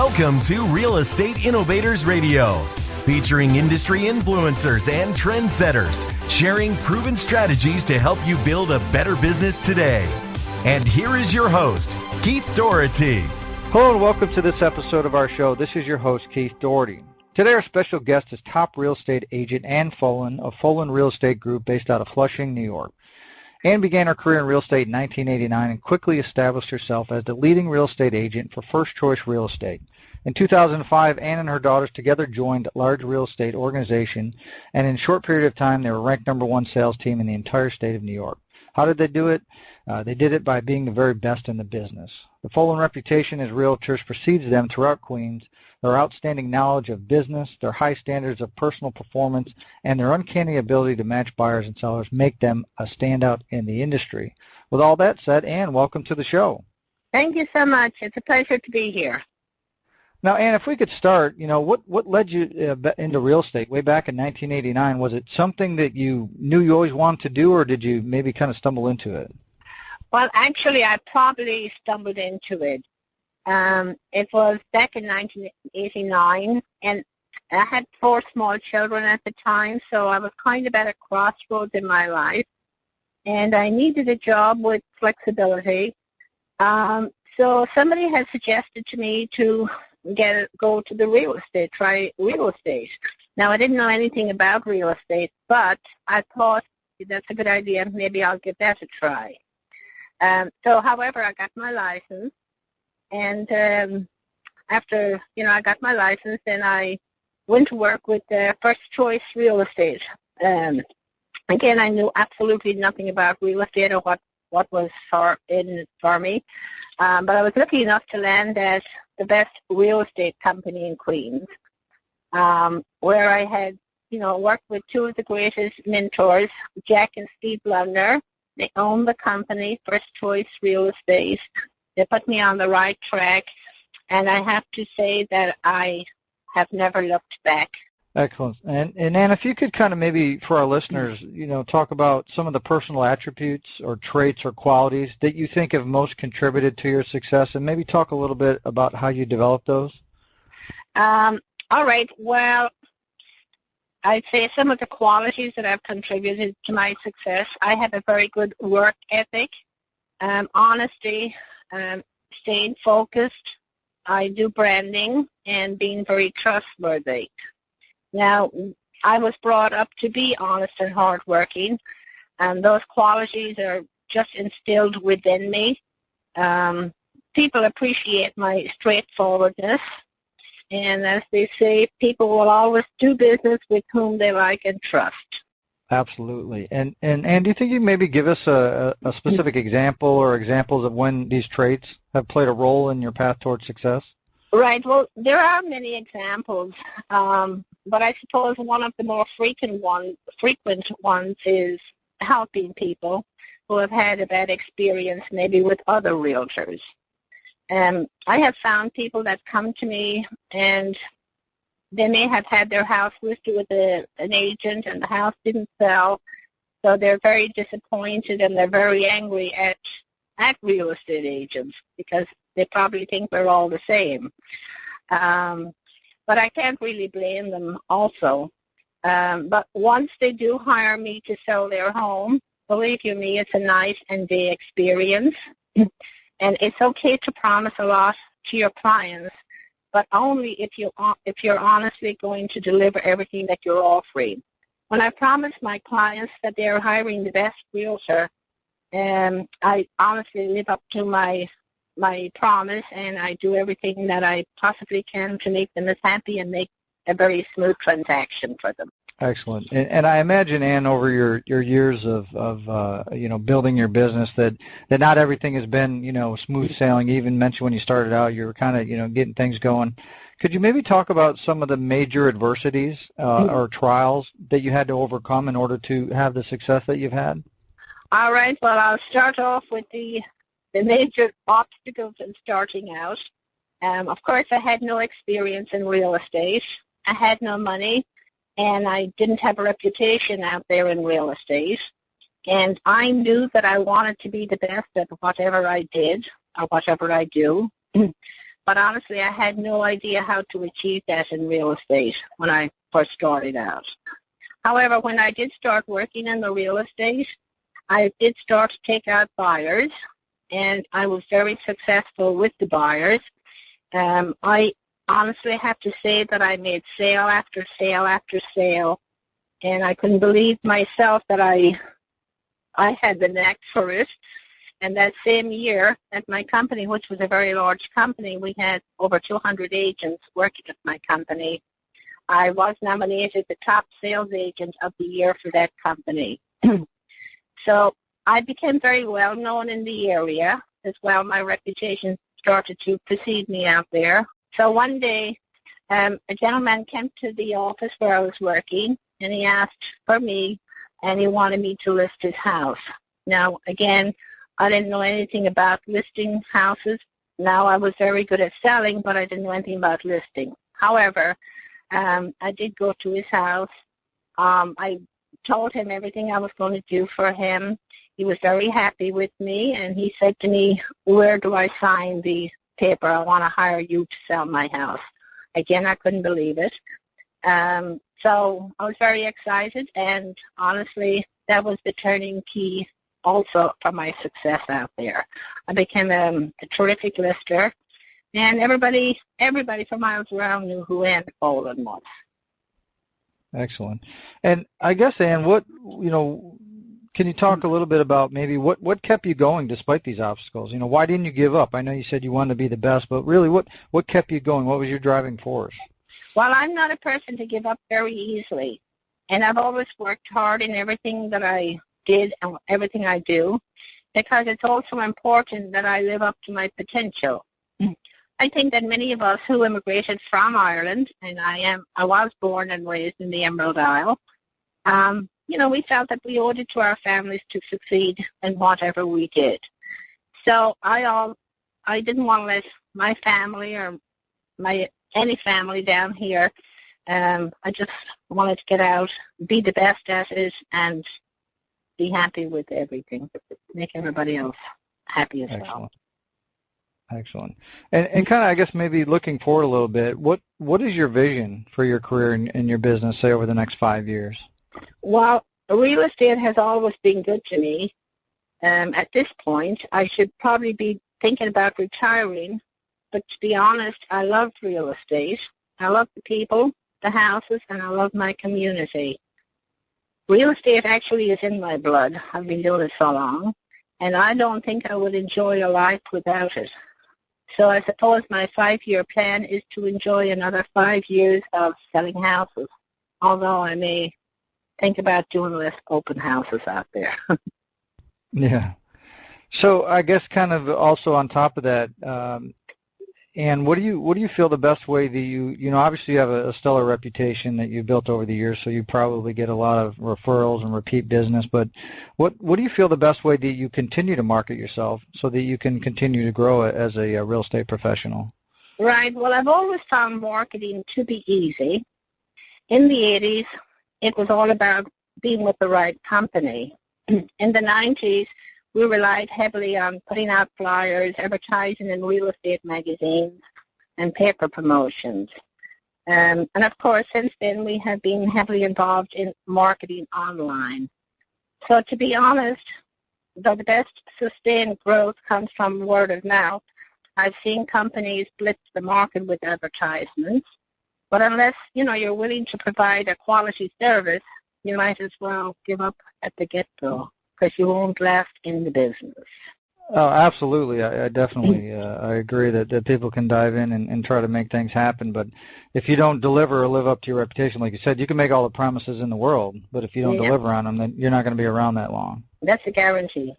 Welcome to Real Estate Innovators Radio, featuring industry influencers and trendsetters, sharing proven strategies to help you build a better business today. And here is your host, Keith Doherty. Hello and welcome to this episode of our show. This is your host, Keith Doherty. Today our special guest is top real estate agent Ann-Folan of Folan Real Estate Group based out of Flushing, New York. Ann began her career in real estate in 1989 and quickly established herself as the leading real estate agent for First Choice Real Estate. In 2005, Ann and her daughters together joined a large real estate organization, and in a short period of time, they were ranked #1 sales team in the entire state of New York. How did they do it? They did it by being the very best in the business. The Folan reputation as realtors precedes them throughout Queens. Their outstanding knowledge of business, their high standards of personal performance, and their uncanny ability to match buyers and sellers make them a standout in the industry. With all that said, Ann, welcome to the show. Thank you so much. It's a pleasure to be here. Now, Ann, if we could start, what led you into real estate way back in 1989? Was it something that you knew you always wanted to do, or did you maybe kind of stumble into it? Well, actually, I probably stumbled into it. It was back in 1989, and I had 4 small children at the time, so I was kind of at a crossroads in my life, and I needed a job with flexibility. So somebody had suggested to me to go to the real estate, try real estate. Now, I didn't know anything about real estate, but I thought that's a good idea. Maybe I'll give that a try. However, I got my license. And after, I got my license, then I went to work with First Choice Real Estate. Again, I knew absolutely nothing about real estate or what was in it for me. But I was lucky enough to land at the best real estate company in Queens, where I had, worked with 2 of the greatest mentors, Jack and Steve Blunder. They own the company, First Choice Real Estate. They put me on the right track, and I have to say that I have never looked back. Excellent. And Ann, if you could kind of maybe for our listeners, talk about some of the personal attributes or traits or qualities that you think have most contributed to your success, and maybe talk a little bit about how you developed those. All right. Well, I'd say some of the qualities that have contributed to my success. I have a very good work ethic, honesty, staying focused. I do branding and being very trustworthy. Now, I was brought up to be honest and hardworking, and those qualities are just instilled within me. People appreciate my straightforwardness, and as they say, people will always do business with whom they like and trust. Absolutely. And do you think you can maybe give us a specific example or examples of when these traits have played a role in your path towards success? Right. Well, there are many examples, but I suppose one of the more frequent ones is helping people who have had a bad experience maybe with other realtors. I have found people that come to me and they may have had their house listed with an agent and the house didn't sell, so they're very disappointed and they're very angry at real estate agents because they probably think we're all the same. But I can't really blame them also. But once they do hire me to sell their home, believe you me, it's a night and day experience. And it's okay to promise a lot to your clients, but only if you're honestly going to deliver everything that you're offering. When I promise my clients that they're hiring the best realtor, I honestly live up to my promise, and I do everything that I possibly can to make them as happy and make a very smooth transaction for them. Excellent. And I imagine, Ann, over your years of building your business that not everything has been, smooth sailing. You even mentioned when you started out, you were kind of, getting things going. Could you maybe talk about some of the major adversities or trials that you had to overcome in order to have the success that you've had? All right. Well, I'll start off with the major obstacles in starting out. Of course, I had no experience in real estate. I had no money. And I didn't have a reputation out there in real estate. And I knew that I wanted to be the best at whatever I did or whatever I do. But honestly, I had no idea how to achieve that in real estate when I first started out. However, when I did start working in the real estate, I did start to take out buyers, and I was very successful with the buyers. I honestly have to say that I made sale after sale after sale, and I couldn't believe myself that I had the knack for it. And that same year at my company, which was a very large company, we had over 200 agents working at my company. I was nominated the top sales agent of the year for that company. So I became very well known in the area as well. My reputation started to precede me out there. So one day, a gentleman came to the office where I was working, and he asked for me, and he wanted me to list his house. Now, again, I didn't know anything about listing houses. Now I was very good at selling, but I didn't know anything about listing. However, I did go to his house. I told him everything I was going to do for him. He was very happy with me, and he said to me, "Where do I sign the paper? I want to hire you to sell my house." Again, I couldn't believe it. So I was very excited, and honestly, that was the turning key also for my success out there. I became a terrific lister, and everybody for miles around knew who ann-folan was. Excellent. And I guess, Ann, can you talk a little bit about maybe what kept you going despite these obstacles? Why didn't you give up? I know you said you wanted to be the best, but really what kept you going? What was your driving force? Well, I'm not a person to give up very easily, and I've always worked hard in everything that I did and everything I do, because it's also important that I live up to my potential. I think that many of us who immigrated from Ireland, and I was born and raised in the Emerald Isle, we felt that we owed it to our families to succeed in whatever we did. So I didn't want to let my family or any family down here. I just wanted to get out, be the best at it, and be happy with everything, make everybody else happy as well. Excellent. And kind of, I guess, maybe looking forward a little bit, what is your vision for your career and your business, say, over the next 5 years? Well, real estate has always been good to me. At this point, I should probably be thinking about retiring, but to be honest, I love real estate. I love the people, the houses, and I love my community. Real estate actually is in my blood. I've been doing it so long, and I don't think I would enjoy a life without it. So I suppose my 5-year plan is to enjoy another 5 years of selling houses, although I may think about doing less open houses out there. Yeah. So I guess kind of also on top of that, and what do you feel the best way that you obviously you have a stellar reputation that you've built over the years, so you probably get a lot of referrals and repeat business, but what do you feel the best way that you continue to market yourself so that you can continue to grow as a real estate professional? Right. Well, I've always found marketing to be easy. In the 80s, it was all about being with the right company. In the 90s, we relied heavily on putting out flyers, advertising in real estate magazines, and paper promotions. And of course, since then, we have been heavily involved in marketing online. So to be honest, though the best sustained growth comes from word of mouth, I've seen companies blitz the market with advertisements. But unless, you're willing to provide a quality service, you might as well give up at the get-go, because you won't last in the business. Oh, absolutely. I definitely I agree that people can dive in and try to make things happen. But if you don't deliver or live up to your reputation, like you said, you can make all the promises in the world, but if you don't deliver on them, then you're not going to be around that long. That's a guarantee.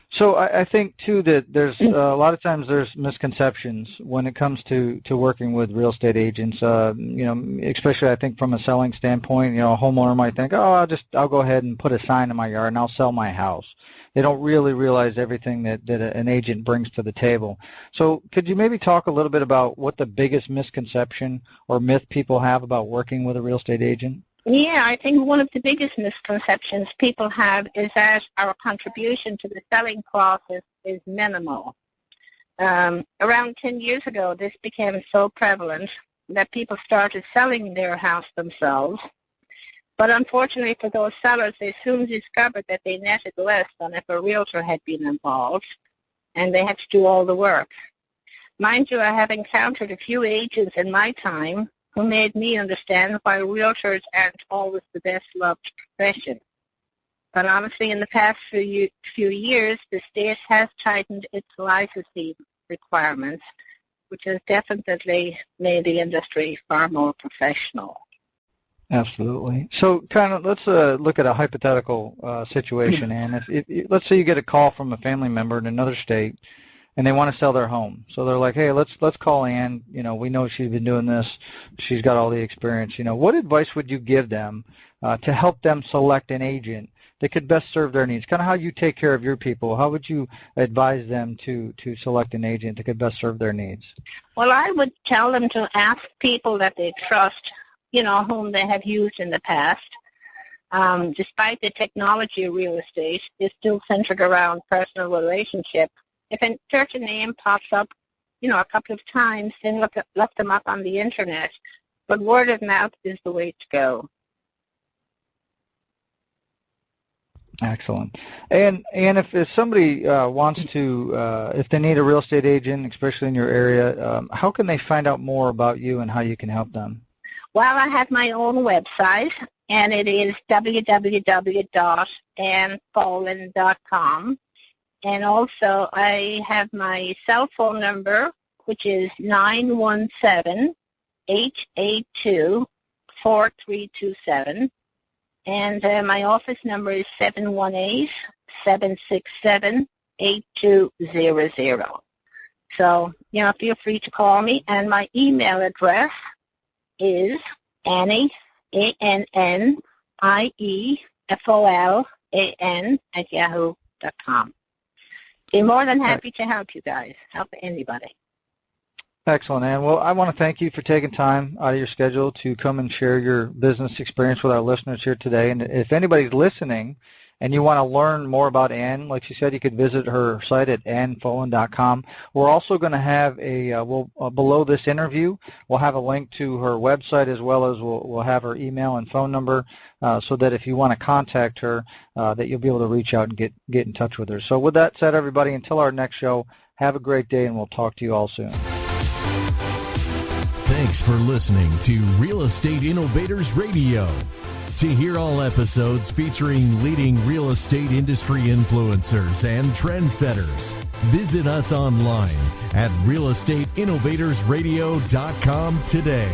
So I think, too, that there's a lot of times there's misconceptions when it comes to working with real estate agents, especially I think from a selling standpoint. A homeowner might think, oh, I'll go ahead and put a sign in my yard and I'll sell my house. They don't really realize everything that an agent brings to the table. So could you maybe talk a little bit about what the biggest misconception or myth people have about working with a real estate agent? Yeah, I think one of the biggest misconceptions people have is that our contribution to the selling process is minimal. Around 10 years ago, this became so prevalent that people started selling their house themselves. But unfortunately for those sellers, they soon discovered that they netted less than if a realtor had been involved, and they had to do all the work. Mind you, I have encountered a few agents in my time who made me understand why realtors aren't always the best loved profession. But honestly, in the past few years, the state has tightened its licensing requirements, which has definitely made the industry far more professional. Absolutely. So kind of let's look at a hypothetical situation, Ann. If let's say you get a call from a family member in another state, and they want to sell their home. So they're like, hey, let's call Ann. You know, we know she's been doing this. She's got all the experience. You know, what advice would you give them to help them select an agent that could best serve their needs? Kind of how you take care of your people. How would you advise them to select an agent that could best serve their needs? Well, I would tell them to ask people that they trust, you know, whom they have used in the past. Despite the technology of real estate, it's still centered around personal relationship. If a certain name pops up, you know, a couple of times, then look them up on the internet. But word of mouth is the way to go. Excellent. And if somebody wants to, if they need a real estate agent, especially in your area, how can they find out more about you and how you can help them? Well, I have my own website, and it is www.ann-folan.com. And also, I have my cell phone number, which is 917-882-4327. And my office number is 718-767-8200. So, you know, feel free to call me. And my email address is Annie, ANNIEFOLAN @yahoo.com. Be more than happy to help you guys, help anybody. Excellent, Ann. Well, I want to thank you for taking time out of your schedule to come and share your business experience with our listeners here today. And if anybody's listening and you want to learn more about Ann, like she said, you could visit her site at ann-folan.com. We're also going to have below this interview, we'll have a link to her website, as well as we'll have her email and phone number, so that if you want to contact her, that you'll be able to reach out and get in touch with her. So with that said, everybody, until our next show, have a great day, and we'll talk to you all soon. Thanks for listening to Real Estate Innovators Radio. To hear all episodes featuring leading real estate industry influencers and trendsetters, visit us online at realestateinnovatorsradio.com today.